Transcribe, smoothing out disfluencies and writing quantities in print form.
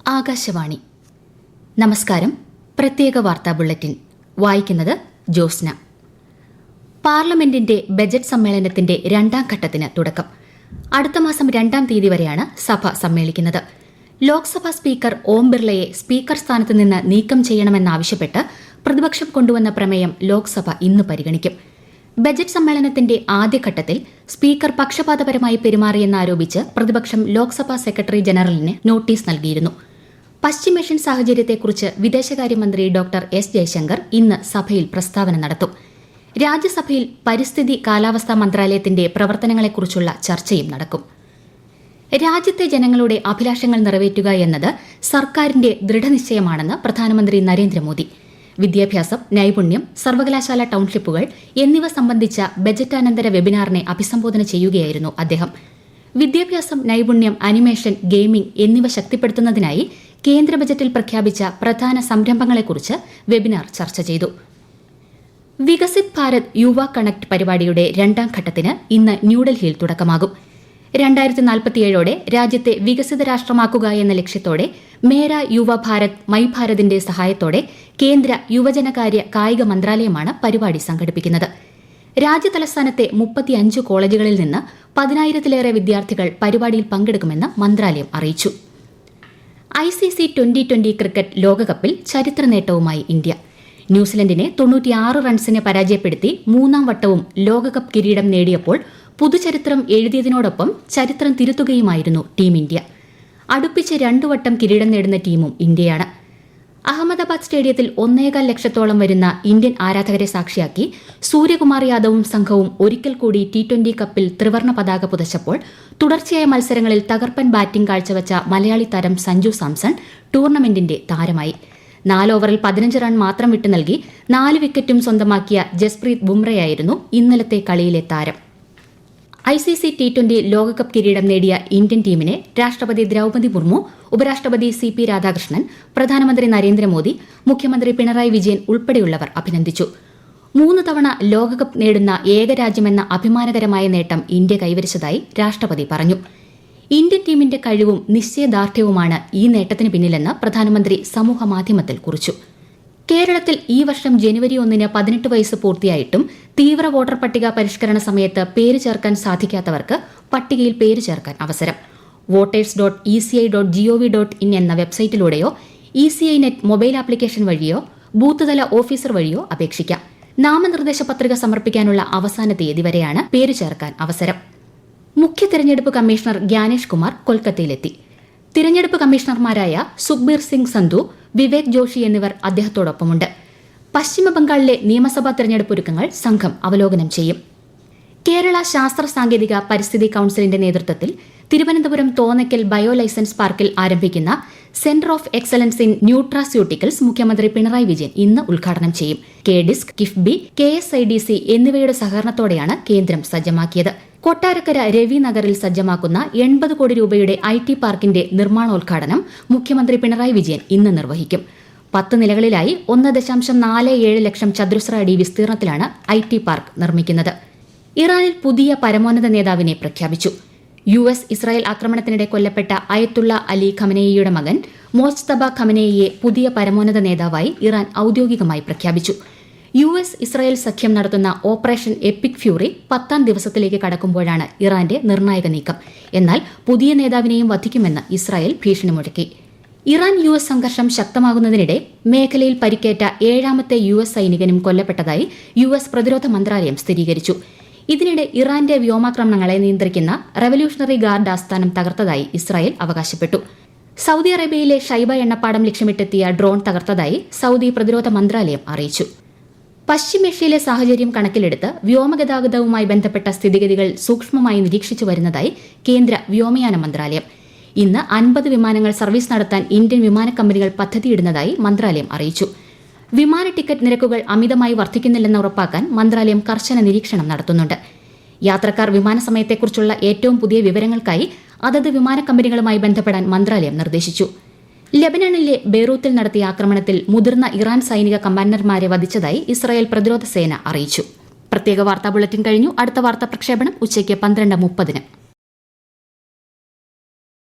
ആകാശവാണി. നമസ്കാരം. പ്രത്യേക വാർത്താ ബുള്ളറ്റിൻ വായിക്കുന്നത് ജോസ്ന. പാർലമെന്റിന്റെ ബജറ്റ് സമ്മേളനത്തിന്റെ രണ്ടാം ഘട്ടത്തിന് തുടക്കം. അടുത്ത മാസം 2-ാം തീയതി വരെയാണ് സഭ സമ്മേളിക്കുന്നത്. ലോക്സഭാ സ്പീക്കർ ഓം ബിർളയെ സ്പീക്കർ സ്ഥാനത്ത് നിന്ന് നീക്കം ചെയ്യണമെന്നാവശ്യപ്പെട്ട് പ്രതിപക്ഷം കൊണ്ടുവന്ന പ്രമേയം ലോക്സഭ ഇന്ന് പരിഗണിക്കും. ബജറ്റ് സമ്മേളനത്തിന്റെ ആദ്യഘട്ടത്തിൽ സ്പീക്കർ പക്ഷപാതപരമായി പെരുമാറിയെന്നാരോപിച്ച് പ്രതിപക്ഷം ലോക്സഭാ സെക്രട്ടറി ജനറലിന് നോട്ടീസ് നൽകിയിരുന്നു. പശ്ചിമേഷ്യൻ സാഹചര്യത്തെക്കുറിച്ച് വിദേശകാര്യമന്ത്രി ഡോക്ടർ എസ് ജയശങ്കർ ഇന്ന് സഭയിൽ പ്രസ്താവന നടത്തും. രാജ്യസഭയിൽ പരിസ്ഥിതി കാലാവസ്ഥാ മന്ത്രാലയത്തിന്റെ പ്രവർത്തനങ്ങളെക്കുറിച്ചുള്ള ചർച്ചയും നടക്കും. രാജ്യത്തെ ജനങ്ങളുടെ അഭിലാഷങ്ങൾ നിറവേറ്റുക എന്നത് സർക്കാരിന്റെ ദൃഢനിശ്ചയമാണെന്ന് പ്രധാനമന്ത്രി നരേന്ദ്രമോദി. വിദ്യാഭ്യാസം, നൈപുണ്യം, സർവകലാശാല ടൌൺഷിപ്പുകൾ എന്നിവ സംബന്ധിച്ച ബജറ്റാനന്തര വെബിനാറിനെ അഭിസംബോധന ചെയ്യുകയായിരുന്നു അദ്ദേഹം. വിദ്യാഭ്യാസം, നൈപുണ്യം, അനിമേഷൻ, ഗെയിമിംഗ് എന്നിവ ശക്തിപ്പെടുത്തുന്നതിനായി കേന്ദ്ര ബജറ്റിൽ പ്രഖ്യാപിച്ച പ്രധാന സംരംഭങ്ങളെക്കുറിച്ച് വെബിനാർ ചർച്ച ചെയ്തു. വികസിത് ഭാരത് യുവ കണക്ട് പരിപാടിയുടെ രണ്ടാം ഘട്ടത്തിന് ഇന്ന് ന്യൂഡൽഹിയിൽ തുടക്കമാകും. 2047ഓടെ രാജ്യത്തെ വികസിത രാഷ്ട്രമാക്കുക എന്ന ലക്ഷ്യത്തോടെ മേര യുവ ഭാരത് മൈ ഭാരതിന്റെ സഹായത്തോടെ കേന്ദ്ര യുവജനകാര്യ കായിക മന്ത്രാലയമാണ് പരിപാടി സംഘടിപ്പിക്കുന്നത്. രാജ്യതലസ്ഥാനത്തെ 35 കോളേജുകളിൽ നിന്ന് 10,000-ലേറെ വിദ്യാർത്ഥികൾ പരിപാടിയിൽ പങ്കെടുക്കുമെന്ന് മന്ത്രാലയം അറിയിച്ചു. ICC T20 ക്രിക്കറ്റ് ലോകകപ്പിൽ ചരിത്ര നേട്ടവുമായി ഇന്ത്യ. ന്യൂസിലൻഡിനെ 96 റൺസിന് പരാജയപ്പെടുത്തി 3-ാം വട്ടവും ലോകകപ്പ് കിരീടം നേടിയപ്പോൾ പുതുചരിത്രം എഴുതിയതിനോടൊപ്പം ചരിത്രം തിരുത്തുകയുമായിരുന്നു ടീം ഇന്ത്യ. അടുപ്പിച്ച് 2 വട്ടം കിരീടം നേടുന്ന ടീമും ഇന്ത്യയാണ്. അഹമ്മദാബാദ് സ്റ്റേഡിയത്തിൽ 1.25 ലക്ഷത്തോളം വരുന്ന ഇന്ത്യൻ ആരാധകരെ സാക്ഷിയാക്കി സൂര്യകുമാർ യാദവും സംഘവും ഒരിക്കൽ കൂടി T20 കപ്പിൽ ത്രിവർണ്ണ പതാക പുതച്ചപ്പോൾ തുടർച്ചയായ മത്സരങ്ങളിൽ തകർപ്പൻ ബാറ്റിംഗ് കാഴ്ചവെച്ച മലയാളി താരം സഞ്ജു സാംസൺ ടൂർണമെന്റിന്റെ താരമായി. 4 ഓവറിൽ 15 റൺ മാത്രം വിട്ടു നൽകി 4 വിക്കറ്റും സ്വന്തമാക്കിയ ജസ്പ്രീത് ബുംറയായിരുന്നു ഇന്നലത്തെ കളിയിലെ താരം. ICC T20 ലോകകപ്പ് കിരീടം നേടിയ ഇന്ത്യൻ ടീമിനെ രാഷ്ട്രപതി ദ്രൌപദി മുർമു, ഉപരാഷ്ട്രപതി CP രാധാകൃഷ്ണൻ, പ്രധാനമന്ത്രി നരേന്ദ്രമോദി, മുഖ്യമന്ത്രി പിണറായി വിജയൻ ഉൾപ്പെടെയുള്ളവർ അഭിനന്ദിച്ചു. 3 തവണ ലോകകപ്പ് നേടുന്ന ഏക രാജ്യമെന്ന അഭിമാനകരമായ നേട്ടം ഇന്ത്യ കൈവരിച്ചതായി രാഷ്ട്രപതി പറഞ്ഞു. ഇന്ത്യൻ ടീമിന്റെ കഴിവും നിശ്ചയദാർഢ്യവുമാണ് ഈ നേട്ടത്തിന് പിന്നിലെന്ന് പ്രധാനമന്ത്രി സമൂഹമാധ്യമത്തിൽ കുറിച്ചു. കേരളത്തിൽ ഈ വർഷം ജനുവരി 1-ന് 18 വയസ്സ് പൂർത്തിയായിട്ടും തീവ്ര വോട്ടർ പട്ടിക പരിഷ്കരണ സമയത്ത് പേര് ചേർക്കാൻ സാധിക്കാത്തവർക്ക് പട്ടികയിൽ പേര് ചേർക്കാൻ അവസരം. voters.eci.gov.in എന്ന വെബ്സൈറ്റിലൂടെയോ ECI നെറ്റ് മൊബൈൽ ആപ്ലിക്കേഷൻ വഴിയോ ബൂത്ത് തല ഓഫീസർ വഴിയോ അപേക്ഷിക്കാം. നാമനിർദ്ദേശ പത്രിക സമർപ്പിക്കാനുള്ള അവസാന തീയതി വരെയാണ് പേര് ചേർക്കാൻ അവസരം. മുഖ്യ തെരഞ്ഞെടുപ്പ് കമ്മീഷണർ ഗ്യാനേഷ് കുമാർ കൊൽക്കത്തയിലെത്തി. തിരഞ്ഞെടുപ്പ് കമ്മീഷണർമാരായ സുഖ്ബീർ സിംഗ് സന്ധു, വിവേക് ജോഷി എന്നിവർ അദ്ദേഹത്തോടൊപ്പമുണ്ട്. പശ്ചിമബംഗാളിലെ നിയമസഭാ തെരഞ്ഞെടുപ്പ് ഒരുക്കങ്ങൾ സംഘം അവലോകനം ചെയ്യും. കേരള ശാസ്ത്ര സാങ്കേതിക പരിസ്ഥിതി കൌൺസിലിന്റെ നേതൃത്വത്തിൽ തിരുവനന്തപുരം തോന്നയ്ക്കൽ ബയോ ലൈസൻസ് പാർക്കിൽ ആരംഭിക്കുന്ന centre of excellence in nutraceuticals മുഖ്യമന്ത്രി പിണറായി വിജയൻ ഇന്ന് ഉദ്ഘാടനം ചെയ്യും. KDISC, കിഫ്ബി, KSIDC എന്നിവയുടെ സഹകരണത്തോടെയാണ് കേന്ദ്രം സജ്ജമാക്കിയത്. കൊട്ടാരക്കര രവി നഗറിൽ സജ്ജമാക്കുന്ന 80 കോടി രൂപയുടെ IT പാർക്കിന്റെ നിർമ്മാണോദ്ഘാടനം മുഖ്യമന്ത്രി പിണറായി വിജയൻ ഇന്ന് നിർവഹിക്കും. 10 നിലകളിലായി 1.47 ലക്ഷം ചതുരശ്ര അടി വിസ്തീർണത്തിലാണ് IT പാർക്ക് നിർമ്മിക്കുന്നത്. ഇറാനിൽ പുതിയ പരമോന്നത നേതാവിനെ പ്രഖ്യാപിച്ചു. US ഇസ്രായേൽ ആക്രമണത്തിനിടെ കൊല്ലപ്പെട്ട അയത്തുള്ള അലി ഖമനേയിയുടെ മകൻ മോജ്തബ ഖമനേയിയെ പുതിയ പരമോന്നത നേതാവായി ഇറാൻ ഔദ്യോഗികമായി പ്രഖ്യാപിച്ചു. US ഇസ്രായേൽ സഖ്യം നടത്തുന്ന ഓപ്പറേഷൻ എപ്പിക് ഫ്യൂറി 10-ാം ദിവസത്തിലേക്ക് കടക്കുമ്പോഴാണ് ഇറാന്റെ നിർണായക നീക്കം. എന്നാൽ പുതിയ നേതാവിനെയും വധിക്കുമെന്ന് ഇസ്രായേൽ ഭീഷണി മുഴക്കി. ഇറാൻ US സംഘർഷം ശക്തമാകുന്നതിനിടെ മേഖലയിൽ പരിക്കേറ്റ 7ാമത്തെ US സൈനികനും കൊല്ലപ്പെട്ടതായി US പ്രതിരോധ മന്ത്രാലയം സ്ഥിരീകരിച്ചു. ഇതിനിടെ ഇറാന്റെ വ്യോമാക്രമണങ്ങളെ നിയന്ത്രിക്കുന്ന റവല്യൂഷണറി ഗാർഡ് ആസ്ഥാനം തകർത്തതായി ഇസ്രായേൽ അവകാശപ്പെട്ടു. സൌദി അറേബ്യയിലെ ഷൈബ എണ്ണപ്പാടം ലക്ഷ്യമിട്ടെത്തിയ ഡ്രോൺ തകർത്തതായി സൌദി പ്രതിരോധ മന്ത്രാലയം അറിയിച്ചു. പശ്ചിമേഷ്യയിലെ സാഹചര്യം കണക്കിലെടുത്ത് വ്യോമഗതാഗതവുമായി ബന്ധപ്പെട്ട സ്ഥിതിഗതികൾ സൂക്ഷ്മമായി നിരീക്ഷിച്ചു വരുന്നതായി കേന്ദ്ര വ്യോമയാന മന്ത്രാലയം. ഇന്ന് 50 വിമാനങ്ങൾ സർവീസ് നടത്താൻ ഇന്ത്യൻ വിമാന കമ്പനികൾ പദ്ധതിയിടുന്നതായി മന്ത്രാലയം അറിയിച്ചു. വിമാന ടിക്കറ്റ് നിരക്കുകൾ അമിതമായി വർദ്ധിക്കുന്നില്ലെന്ന് ഉറപ്പാക്കാൻ മന്ത്രാലയം കർശന നിരീക്ഷണം നടത്തുന്നുണ്ട്. യാത്രക്കാർ വിമാന സമയത്തെക്കുറിച്ചുള്ള ഏറ്റവും പുതിയ വിവരങ്ങൾക്കായി അതത് വിമാന കമ്പനികളുമായി ബന്ധപ്പെടാൻ മന്ത്രാലയം നിർദ്ദേശിച്ചു. ലെബനനിലെ ബെയ്റൂത്തിൽ നടത്തിയ ആക്രമണത്തിൽ മുതിർന്ന ഇറാൻ സൈനിക കമാൻഡർമാരെ വധിച്ചതായി ഇസ്രായേൽ പ്രതിരോധ സേന അറിയിച്ചു. പ്രത്യേക വാർത്താ ബുള്ളറ്റിൻ കഴിഞ്ഞു. അടുത്ത വാർത്താ പ്രക്ഷേപണം ഉച്ചയ്ക്ക് 12:30.